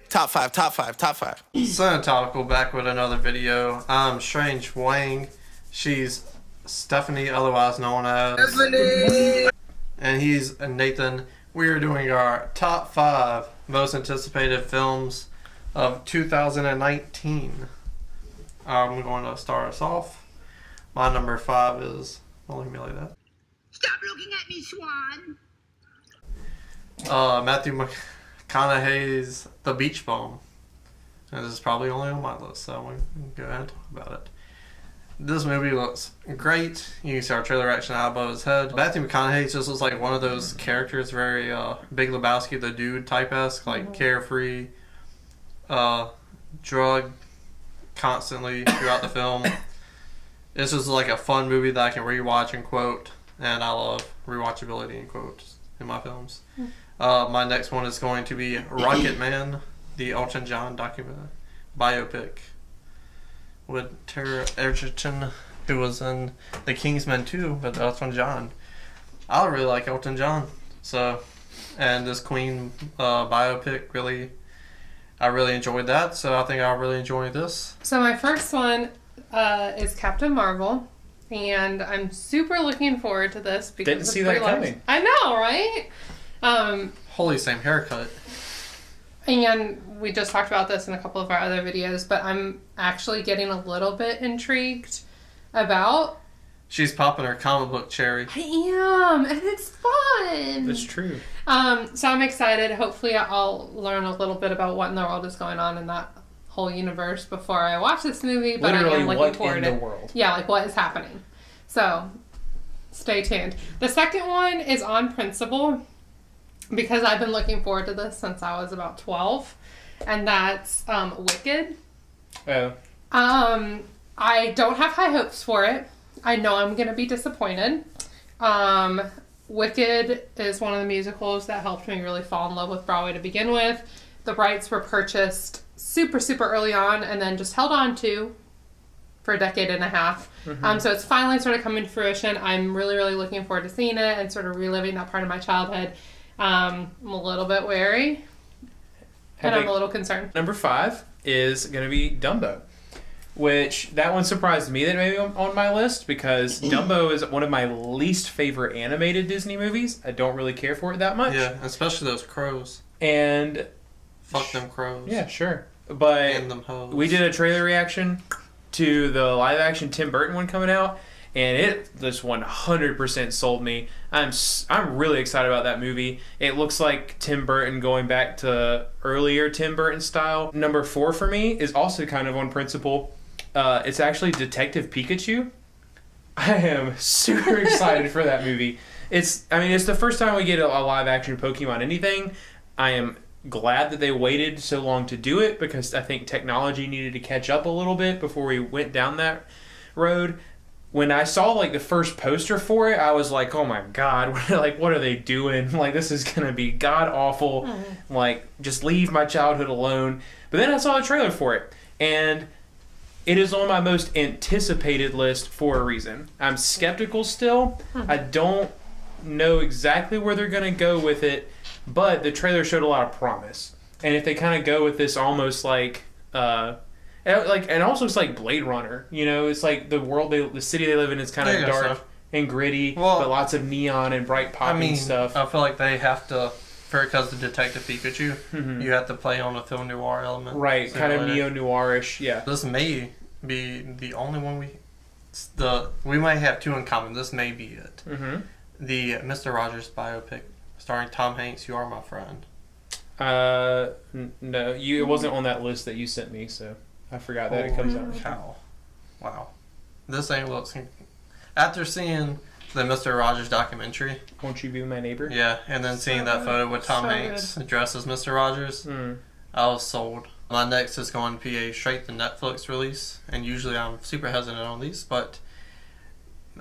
Top five, top five, top five. Topical back with another video. I'm Strange Wang. She's Stephanie, otherwise known as Stephanie. And he's Nathan. We are doing our top 5 most anticipated films of 2019. I'm going to start us off. My number 5 is... Don't look at me like that. Stop looking at me, Swan. Matthew McConaughey's The Beach Bum. And this is probably only on my list, so I'm going to go ahead and talk about it. This movie looks great. You can see our trailer action out above his head. Matthew McConaughey just looks like one of those characters, very Big Lebowski, the dude type-esque, like carefree, drug constantly throughout the film. It's just like a fun movie that I can rewatch and quote, and I love rewatchability and quotes in my films. My next one is going to be Rocket Man, the Elton John biopic with Tara Egerton, who was in The Kingsman 2 with Elton John. I really like Elton John, so, and this Queen biopic, I really enjoyed that, so I think I'll really enjoy this. So my first one is Captain Marvel, and I'm super looking forward to this because didn't see that coming. I know, right? Holy, same haircut. And we just talked about this in a couple of our other videos, but I'm actually getting a little bit intrigued about... She's popping her comic book cherry. I am, and it's fun. That's true. So I'm excited. Hopefully I'll learn a little bit about what in the world is going on in that whole universe before I watch this movie, but Literally, I am looking forward to the world. Yeah, like what is happening. So stay tuned. The second one is On Principle, because I've been looking forward to this since I was about 12, and that's Wicked. Oh. I don't have high hopes for it. I know I'm going to be disappointed. Wicked is one of the musicals that helped me really fall in love with Broadway to begin with. The rights were purchased super, super early on and then just held on to for a decade and a half. Mm-hmm. So it's finally sort of coming to fruition. I'm really, really looking forward to seeing it and sort of reliving that part of my childhood. I'm a little bit wary, and I'm a little concerned. Number 5 is going to be Dumbo, which that one surprised me that it may be on my list because Dumbo is one of my least favorite animated Disney movies. I don't really care for it that much. Yeah, especially those crows. And fuck them crows. Yeah, sure. But and them hoes. We did a trailer reaction to the live action Tim Burton one coming out, and it just 100% sold me. I'm really excited about that movie. It looks like Tim Burton going back to earlier Tim Burton style. Number 4 for me is also kind of on principle. It's actually Detective Pikachu. I am super excited for that movie. It's the first time we get a live action Pokemon anything. I am glad that they waited so long to do it because I think technology needed to catch up a little bit before we went down that road. When I saw the first poster for it, I was like, "Oh my god! What are they doing? This is gonna be god awful. Just leave my childhood alone." But then I saw a trailer for it, and it is on my most anticipated list for a reason. I'm skeptical still. I don't know exactly where they're gonna go with it, but the trailer showed a lot of promise. And if they kind of go with this almost it also looks like Blade Runner. It's like the city they live in is kind of dark and gritty, but lots of neon and bright popping stuff. I feel like they have to, because of Detective Pikachu, you have to play on a film noir element. Right, kind of neo-noirish, yeah. This may be the only one we might have 2 in common. This may be it. Mm-hmm. The Mr. Rogers biopic starring Tom Hanks, You Are My Friend. No, it wasn't on that list that you sent me, so I forgot that it comes out. Wow. This ain't looks... After seeing the Mr. Rogers documentary... Won't You Be My Neighbor? Yeah, and then seeing that photo with Tom Hanks dressed as Mr. Rogers, I was sold. My next is going to be a straight-to-Netflix release, and usually I'm super hesitant on these, but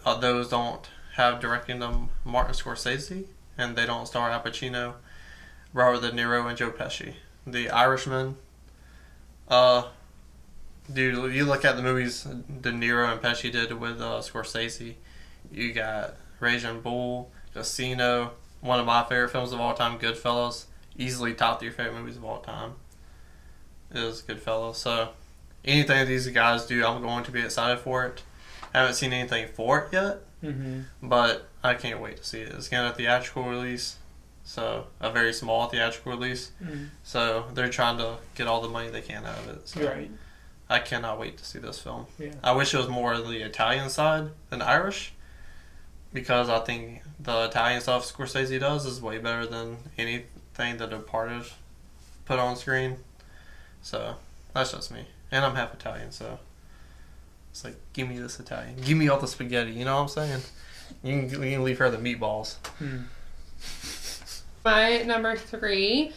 those don't have directing them Martin Scorsese, and they don't star Al Pacino, Robert De Niro, and Joe Pesci. The Irishman... Dude, you look at the movies De Niro and Pesci did with Scorsese. You got Raging Bull, Casino, one of my favorite films of all time, Goodfellas. Easily top 3 favorite movies of all time. is Goodfellas. So anything these guys do, I'm going to be excited for it. I haven't seen anything for it yet, but I can't wait to see it. It's getting a theatrical release, so a very small theatrical release. So they're trying to get all the money they can out of it. So Right. I cannot wait to see this film. Yeah. I wish it was more of the Italian side than Irish, because I think the Italian stuff Scorsese does is way better than anything The Departed put on screen. So that's just me, and I'm half Italian, so it's like, give me this Italian, give me all the spaghetti. You know what I'm saying? You can leave her the meatballs. My number 3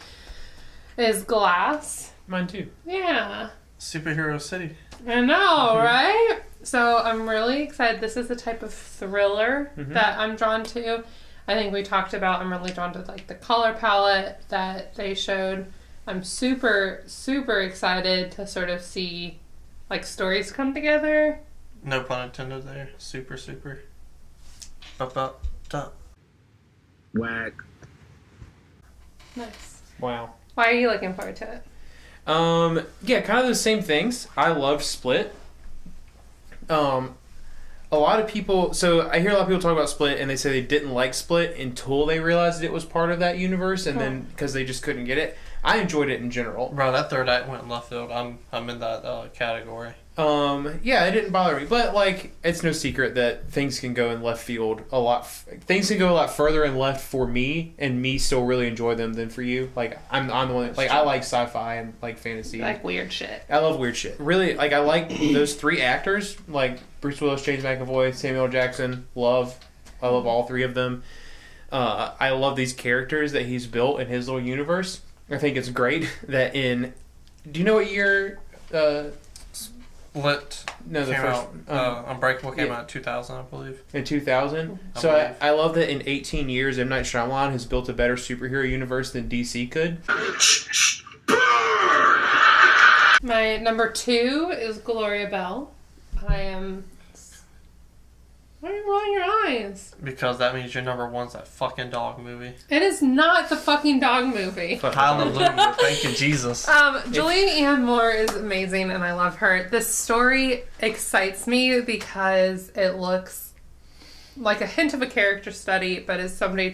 is Glass. Mine too. Yeah. Superhero City. I know, right? So I'm really excited. This is the type of thriller that I'm drawn to. I think we talked about, I'm really drawn to like the color palette that they showed. I'm super, super excited to sort of see like stories come together. No pun intended there. Super. Da. Whack. Nice. Wow. Why are you looking forward to it? Yeah, kind of the same things. I love Split. A lot of people, so I hear a lot of people talk about Split and they say they didn't like Split until they realized it was part of that universe, and then because they just couldn't get it. I enjoyed it in general. Bro, that third act went left field. I'm in that category. Yeah, it didn't bother me, but like, it's no secret that things can go in left field a lot. Things can go a lot further in left for me, and me still really enjoy them than for you. Like, I'm the one that, like, I like sci-fi and like fantasy. Like weird shit. I love weird shit. Really, like, I like those 3 actors, like Bruce Willis, James McAvoy, Samuel L. Jackson. I love all 3 of them. I love these characters that he's built in his little universe. I think it's great that in. Do you know what year? Split No, the came first out. Unbreakable came yeah. out in 2000, I believe. In 2000. So believe. I love that in 18 years, M. Night Shyamalan has built a better superhero universe than DC could. My number 2 is Gloria Bell. I am... Why are you rolling your eyes? Because that means your number 1's that fucking dog movie. It is not the fucking dog movie. Hallelujah. Thank you, Jesus. Julianne Ann Moore is amazing and I love her. This story excites me because it looks like a hint of a character study, but is somebody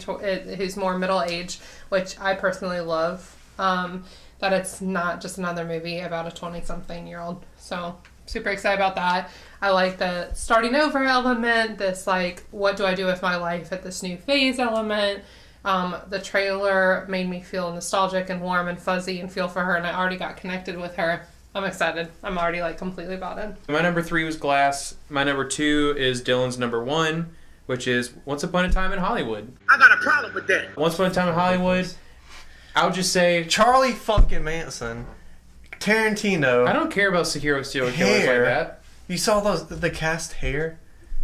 who's more middle-aged, which I personally love. That it's not just another movie about a 20-something-year-old. So, super excited about that. I like the starting over element, this like, what do I do with my life at this new phase element. The trailer made me feel nostalgic and warm and fuzzy and feel for her, and I already got connected with her. I'm excited. I'm already like completely bought in. My number 3 was Glass. My number 2 is Dylan's number 1, which is Once Upon a Time in Hollywood. I got a problem with that. Once Upon a Time in Hollywood, I'll just say, Charlie fucking Manson. Tarantino. I don't care about serial killers Hair. like that. You saw the cast hair?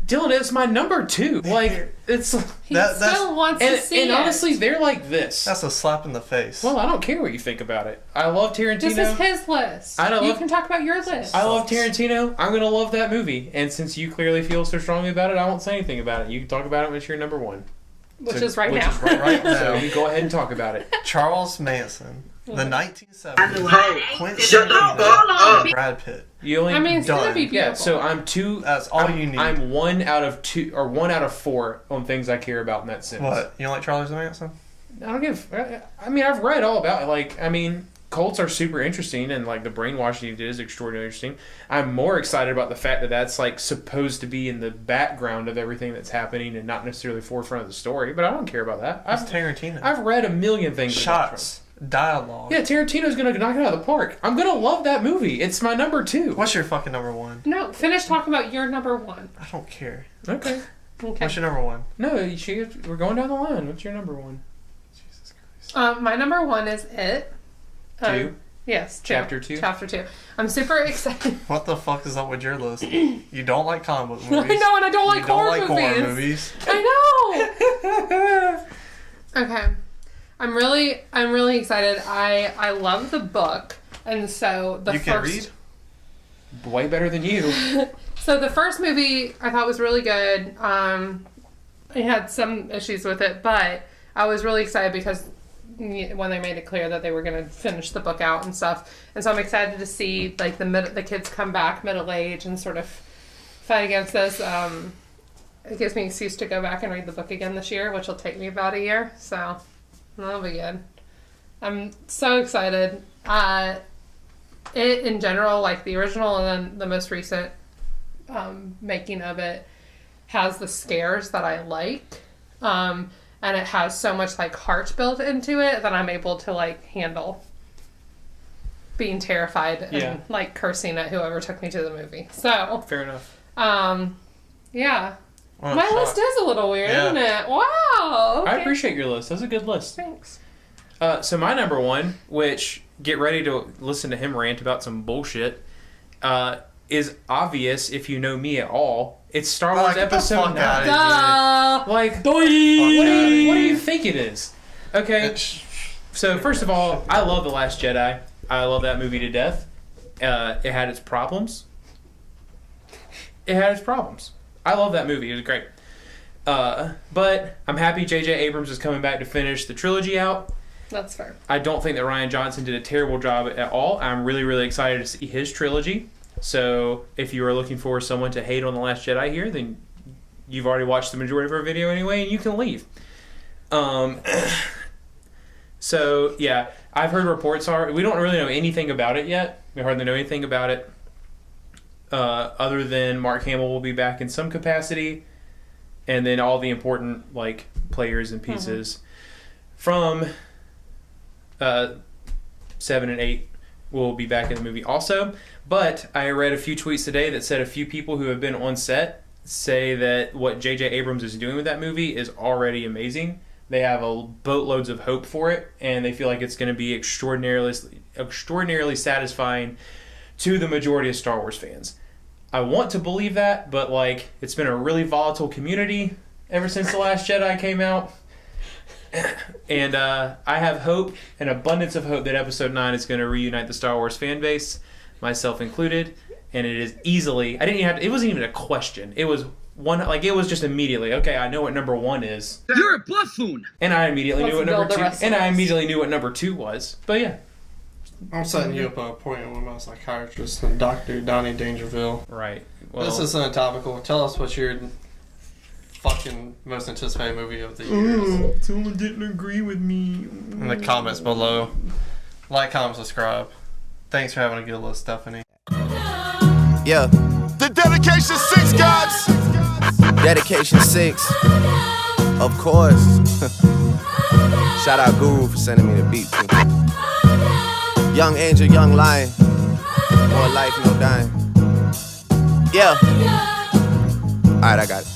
Dylan, it's my number 2. Like, it's... He That's- still wants to see And it. honestly, they're like this. That's a slap in the face. Well, I don't care what you think about it. I love Tarantino. This is his list. I don't You love- can talk about your list. I love Tarantino. I'm gonna love that movie, and since you clearly feel so strongly about it, I won't say anything about it. You can talk about it when it's your number 1, which is right now. right now. So you go ahead and talk about it. Charles Manson. The 1970s. Quentin Shut the fuck Tarantino, up. Brad Pitt. You only I mean, it's gonna Done. be beautiful. yeah. So I'm 2. That's all you need. I'm 1 out of 2 or 1 out of 4 on things I care about in that sense. What? You don't like Charles Manson? I don't give. I mean, I've read all about it. Like, I mean, cults are super interesting, and like the brainwashing he did is extraordinarily interesting. I'm more excited about the fact that that's like supposed to be in the background of everything that's happening and not necessarily forefront of the story. But I don't care about that. It's Tarantino. I've read a million things. about Shots. Dialogue. Trump. Yeah, Tarantino's gonna knock it out of the park. I'm gonna love that movie. It's my number 2. What's your fucking number 1? No, finish talking about your number 1. I don't care. Okay. Okay. What's your number 1? No, we're going down the line. What's your number 1? Jesus Christ. My number 1 is It. 2. Yes. Chapter 2? Chapter 2. I'm super excited. What the fuck is up with your list? You don't like comic book movies. I know, and I don't like You don't horror like movies. horror movies. I know. Okay. I'm really excited. I love the book, and so the You first. can read? Way better than you. So the first movie I thought was really good. I had some issues with it, but I was really excited because when they made it clear that they were going to finish the book out and stuff. And so I'm excited to see like the kids come back middle age and sort of fight against this. It gives me an excuse to go back and read the book again this year, which will take me about a year. So that'll be good. I'm so excited. It in general, like the original and then the most recent making of it, has the scares that I like. And it has so much like heart built into it that I'm able to like handle being terrified and like cursing at whoever took me to the movie. So Fair enough. Yeah. Well, My list is a little weird, isn't it? Wow. Okay. I appreciate your list. That's a good list. Thanks. So my number one, which get ready to listen to him rant about some bullshit, is obvious if you know me at all. It's Star Wars Get the Episode fuck 9. outta here, Duh. Like, Fuck what outta do here. you think it is? Okay. It's- So first of all, I love The Last Jedi. I love that movie to death. It had its problems. I love that movie. It was great. But I'm happy J.J. Abrams is coming back to finish the trilogy out. That's fair. I don't think that Rian Johnson did a terrible job at all. I'm really, really excited to see his trilogy. So if you are looking for someone to hate on The Last Jedi here, then you've already watched the majority of our video anyway, and you can leave. So, yeah, I've heard reports we don't really know anything about it yet. We hardly know anything about it. Other than Mark Hamill will be back in some capacity. And then all the important, like, players and pieces from 7 and 8 will be back in the movie also. But I read a few tweets today that said a few people who have been on set say that what J.J. Abrams is doing with that movie is already amazing. They have boatloads of hope for it, and they feel like it's going to be extraordinarily satisfying to the majority of Star Wars fans. I want to believe that, but like it's been a really volatile community ever since The Last Jedi came out. And I have hope, an abundance of hope, that Episode 9 is going to reunite the Star Wars fan base, myself included. And it is easily, it wasn't even a question. It was it was just immediately, okay, I know what number 1 is. You're a buffoon. And I immediately knew what number 2, and I us. immediately knew what number 2 was. But yeah. I'm setting you up an appointment with my psychiatrist and Dr. Donnie Dangerfield. Right. Well, This isn't topical. Tell us what's your fucking most anticipated movie of the year. Someone didn't agree with me. In the comments below. Like, comment, subscribe. Thanks for having a good list, Stephanie. Yeah. The Dedication 6 gods. Dedication 6. Of course. Shout out Guru for sending me the beat too. Young Angel, Young Lion. More life, no dying. Yeah. Alright, I got it.